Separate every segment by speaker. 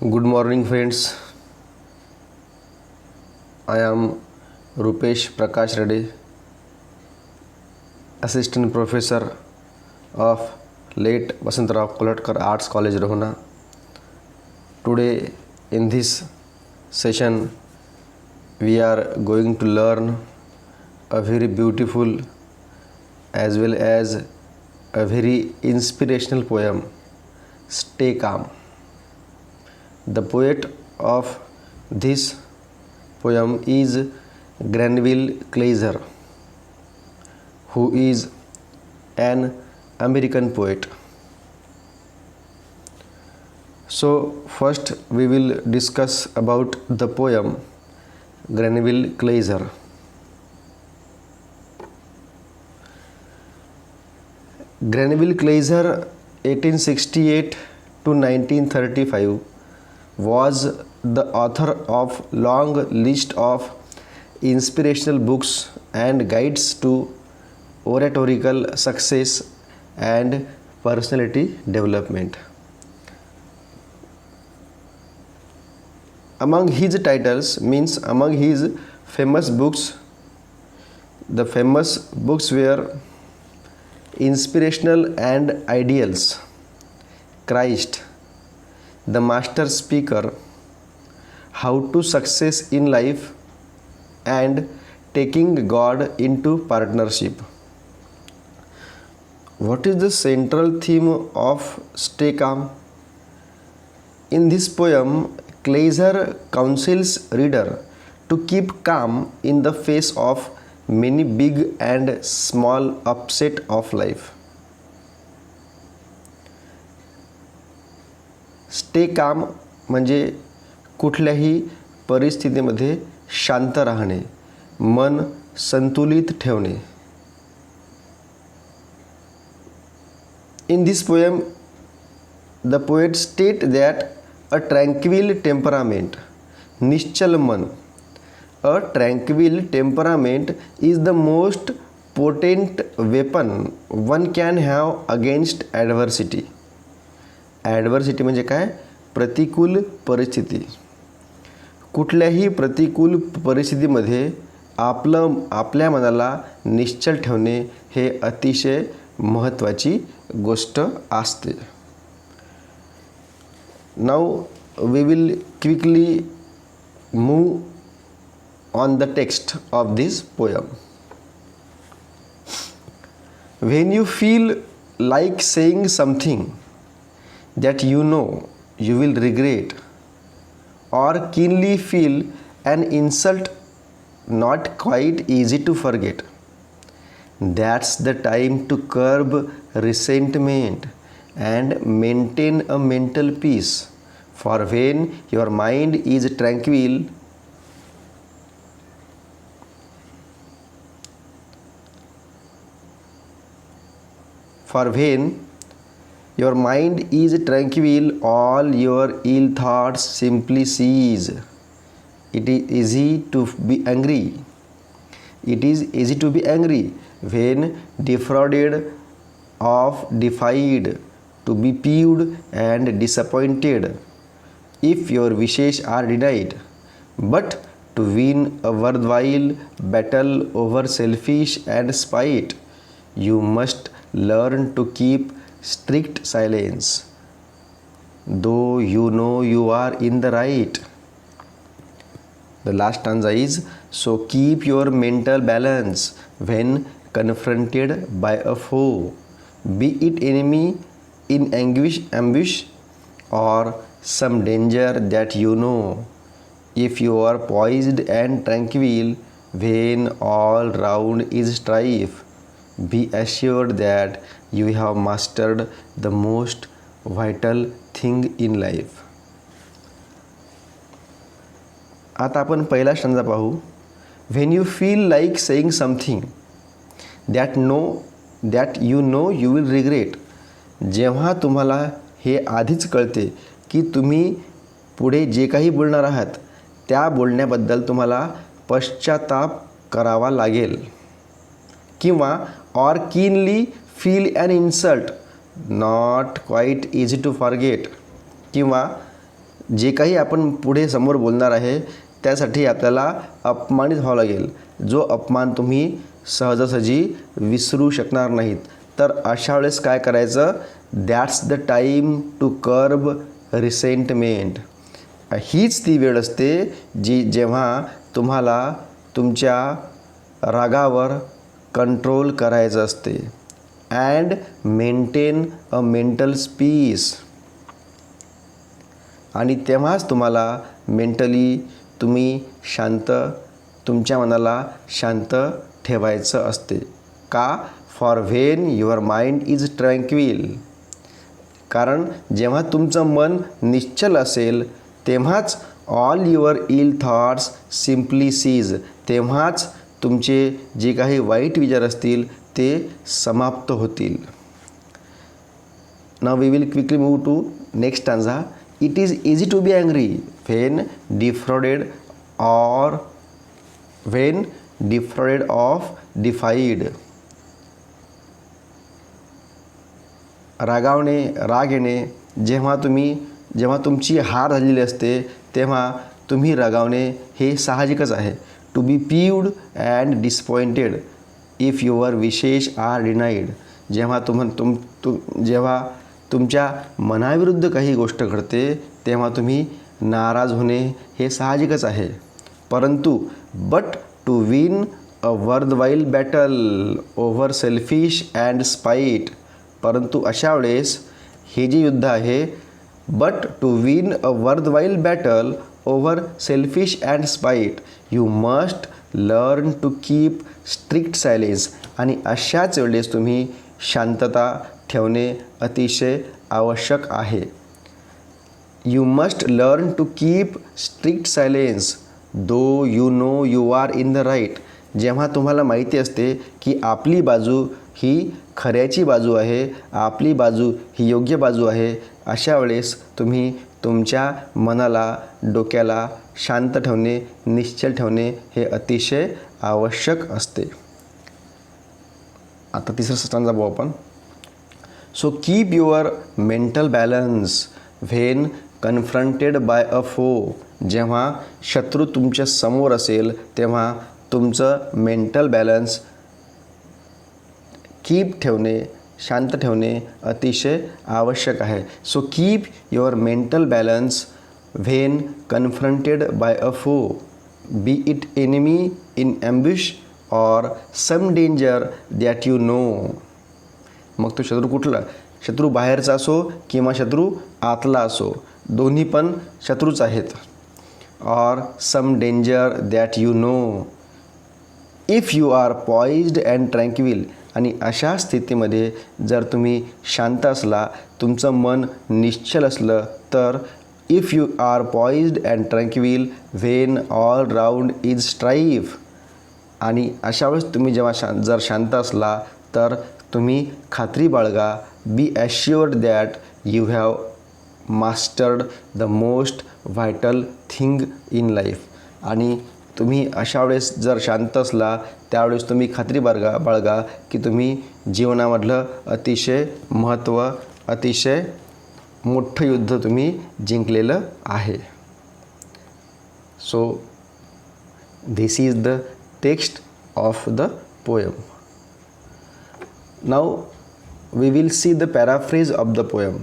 Speaker 1: Good morning, friends. I am Rupesh Prakash Reddy, Assistant Professor of late Vasantrao Kolatkar Arts College, Rohana. Today, in this session, we are going to learn a very beautiful as well as a very inspirational poem, Stay Calm. The poet of this poem is Granville Clayzer, who is an American poet. So first we will discuss about the poem Granville Clayzer. Granville Clayzer 1868 to 1935 was the author of long list of inspirational books and guides to oratorical success and personality development. Among his titles means among his famous books, the famous books were Inspirational and Ideals, Christ, The Master Speaker, How to Success in Life, and Taking God into Partnership. What is the central theme of Stay Calm? In this poem, Clayzer counsels reader to keep calm in the face of many big and small upset of life. Stay calm म्हणजे कुठल्याही परिस्थितीमध्ये शांत राहणे, मन संतुलित ठेवणे. In this poem, the poet state that a tranquil temperament, निश्चल मन, a tranquil temperament is the most potent weapon one can have against adversity. ॲडव्हर्सिटी म्हणजे काय? प्रतिकूल परिस्थिती. कुठल्याही प्रतिकूल परिस्थितीमध्ये आपल्या मनाला निश्चल ठेवणे हे अतिशय महत्त्वाची गोष्ट असते. Now we will quickly move on the text of this poem. When you feel like saying something that you know you will regret, or keenly feel an insult not quite easy to forget, that's the time to curb resentment and maintain a mental peace. For when your mind is tranquil, your mind is tranquil, all your ill thoughts simply cease. It is easy to be angry. It is easy to be angry when defrauded of defied, to be peeved and disappointed if your wishes are denied. But to win a worthwhile battle over selfish and spite, you must learn to keep strict silence, though you know you are in the right. The last stanza is, so keep your mental balance when confronted by a foe, be it enemy in ambush or some danger that you know. If you are poised and tranquil when all round is strife, be assured that you have mastered the most vital thing in life. आता आपण पहिला stanza पाहू. When you feel like saying something that you know you will regret. जेव्हा तुम्हाला हे आधीच कळते की तुम्ही पुढे जे काही बोलणार आहात त्या बोलण्याबद्दल तुम्हाला पश्चाताप करावा लागेल, किंवा or keenly feel an insult not quite easy to forget, किंवा जे काही आपण पुढे समोर बोलणार आहे त्यासाठी आपल्याला अपमानित व्हावं लागेल, जो अपमान तुम्ही सहजासहजी विसरू शकणार नाहीत. तर अशा वेळेस काय करायचं, that's the time to curb resentment. हीच ती वेळ असते जेव्हा तुम्हाला तुमच्या रागावर कंट्रोल करायचं असते. And maintain a mental peace. आणि तेव्हाच तुम्हाला मेंटली तुम्ही शांत, तुमच्या मनाला शांत ठेवायचं असते. का? For when your mind is tranquil. कारण जेव्हा तुमचं मन निश्चल असेल तेव्हाच all your ill thoughts simply cease. तेव्हाच तुमचे जे काही वाईट विचार असतील ते समाप्त होतील. Now we will quickly move to next stanza. It is easy to be angry when defrauded or when defrauded of defied. राग येणे जेव्हा तुमची हार झालेली असते तेव्हा तुम्ही रागावणे हे साहजिकच आहे. To be peeved and disappointed if your wishes are denied. जेव्हा जेव्हा तुमच्या मनाविरुद्ध काही गोष्ट घडते तेव्हा तुम्ही नाराज होणे हे साहजिकच आहे. परंतु but to win a worthwhile battle over selfish and spite. परंतु अशा वेळेस हे जे युद्ध आहे, but to win a worthwhile battle over selfish and spite you must learn to keep strict silence. आणि अशाच वेळेस तुम्ही शांतता ठेवणे अतिशय आवश्यक आहे. You must learn to keep strict silence though you know you are in the right. जेव्हा तुम्हाला माहिती असते की आपली बाजू ही खऱ्याची बाजू आहे, आपली बाजू ही योग्य बाजू आहे, अशा वेळेस तुम्ही तुमच्या मनाला, डोक्याला शांत ठेवणे, निश्चल ठेवणे हे अतिशय आवश्यक असते. आता तिसरं स्टॅन्झा बघू आपण. So keep your mental balance when confronted by a foe. जेव्हा शत्रू तुमच्या समोर असेल तेव्हा तुमचं मेंटल बॅलन्स कीप ठेवणे, शांत ठेवणे अतिशय आवश्यक आहे. So keep your mental balance when confronted by a foe be it enemy in ambush or some danger that you know. मग तो शत्रू कुठला, शत्रू बाहेरचा असो किंवा शत्रू आतला असो, दोन्ही पण शत्रूच आहेत. Or some danger that you know. If you are poised and tranquil. आणि अशा स्थितीमध्ये जर तुम्ही शांत असला, तुमचं मन निश्चल असलं तर if you are poised and tranquil when all round is strife. आणि अशा वेळेस तुम्ही जेव्हा जर शांत असला तर तुम्ही खात्री बाळगा. Be assured that you have mastered the most vital thing in life. आणि तुम्ही अशा वेळेस जर शांत असला त्यावेळेस तुम्ही खात्री बाळगा की तुम्ही जीवनामधलं अतिशय अतिशय मोठं युद्ध तुम्ही जिंकलेलं आहे. So this is the text of the poem. Now we will see the paraphrase of the poem.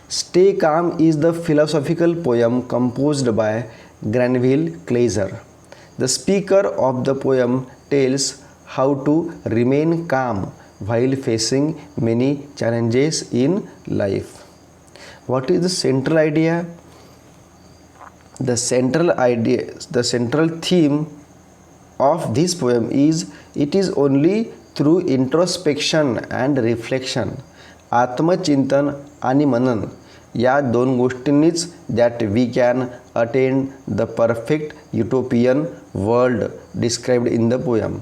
Speaker 1: Stay Calm is the philosophical poem composed by Granville Clayzer. The speaker of the poem tells how to remain calm while facing many challenges in life. What is the central idea? The central theme of this poem is it is only through introspection and reflection. आत्मचिंतन आणि मनन या दोन गोष्टींनीच that we can attain the perfect utopian world described in the poem.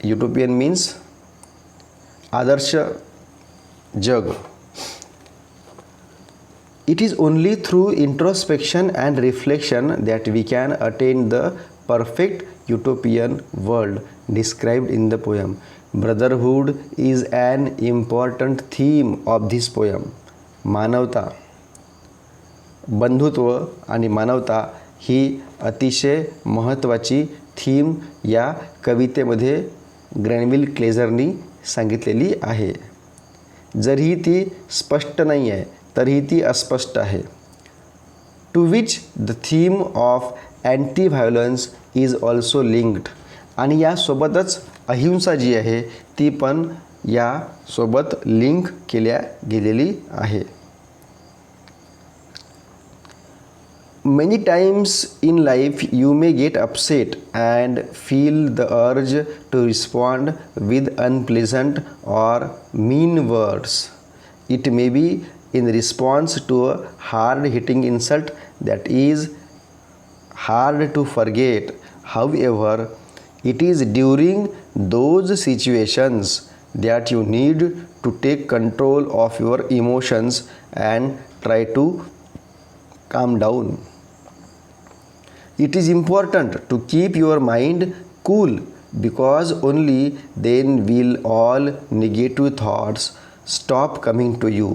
Speaker 1: Utopian means आदर्श जग. It is only through introspection and reflection that we can attain the perfect utopian world described in the poem. Brotherhood is an important theme of this poem. मानवता बंधुत्व आणि मानवता ही अतिशय महत्त्वाची theme या कवितेमध्ये Granville क्लेझरनी सांगितलेली आहे. जरीही ती स्पष्ट नाही आहे तरीही ती अस्पष्ट आहे. To which the theme of anti violence is also linked. आणि यासोबतच अहिंसा जी आहे ती पण यासोबत लिंक केल्या गेलेली आहे. Many times in life you may get upset and feel the urge to respond with unpleasant or mean words. It may be in response to a hard-hitting insult that is hard to forget. However, it is during those situations that you need to take control of your emotions and try to calm down. It is important to keep your mind cool because only then will all negative thoughts stop coming to you.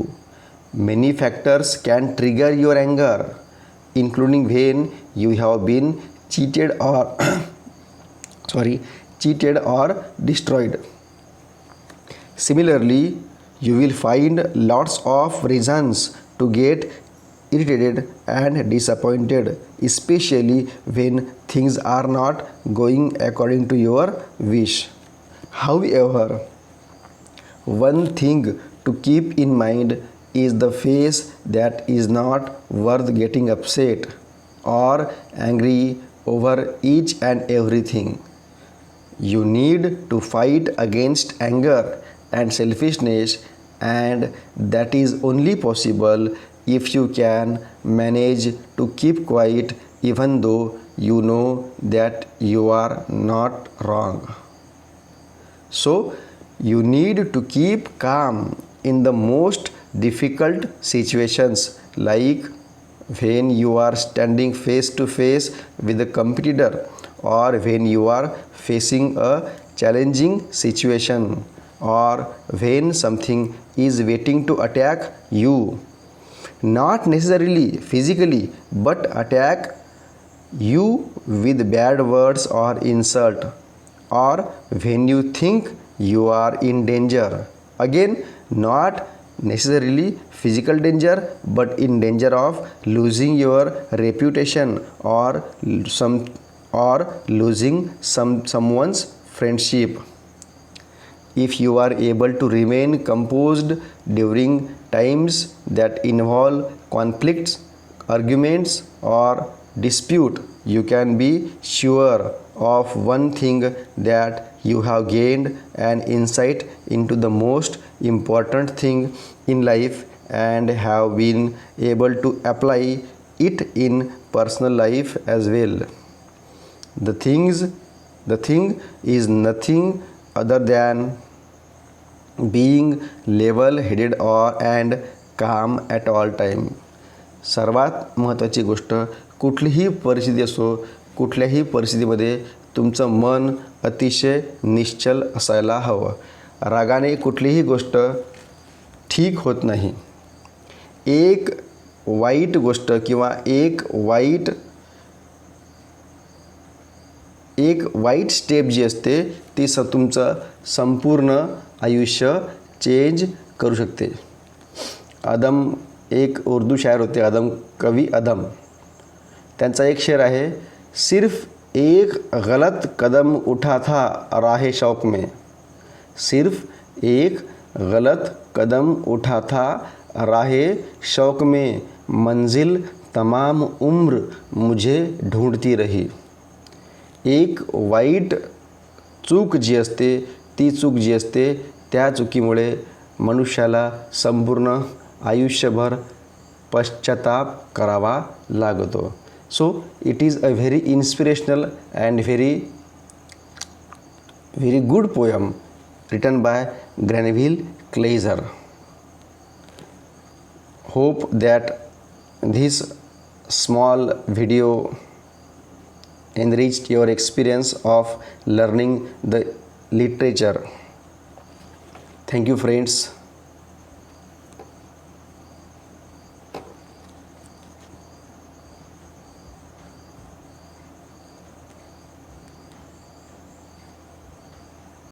Speaker 1: Many factors can trigger your anger, including when you have been cheated or destroyed. Similarly, you will find lots of reasons to get irritated and disappointed, especially when things are not going according to your wish. However, one thing to keep in mind is the phase that is not worth getting upset or angry over each and everything. You need to fight against anger and selfishness, and that is only possible if you can manage to keep quiet even though you know that you are not wrong. So you need to keep calm in the most difficult situations, like when you are standing face to face with a competitor or when you are facing a challenging situation or when something is waiting to attack you. Not necessarily physically, but attack you with bad words or insult, or when you think you are in danger. Again, not necessarily physical danger, but in danger of losing your reputation or losing someone's friendship. If you are able to remain composed during times that involve conflicts, arguments, or dispute, you can be sure of one thing, that you have gained an insight into the most important thing in life and have been able to apply it in personal life as well. The thing is nothing other than being level-headed and calm at all time. सर्वात महत्त्वाची गोष्ट, कुठलीही परिस्थिती असो, कुठल्याही परिस्थितीमध्ये तुमचं मन अतिशय निश्चल असायला हवं. रागाने कुठलीही गोष्ट ठीक होत नाही. एक वाईट गोष्ट किंवा एक वाईट स्टेप जी असते ती तुमचं संपूर्ण आयुष्य चेंज करू शकते. एक उर्दू शायर होते कवि अदम. त्यांचा एक शेर आहे, सिर्फ एक गलत कदम उठा था राह शौक में, सिर्फ एक गलत कदम उठा था राह शौक में, मंजिल तमाम उम्र मुझे ढूंढती रही. एक वाईट चूक जी असते, ती चूक जी असते त्या चुकीमुळे मनुष्याला संपूर्ण आयुष्यभर पश्चाताप करावा लागतो. So it is a very inspirational and very good poem written by Granville Clayzer. Hope that this small video enriched your experience of learning the literature. Thank you friends.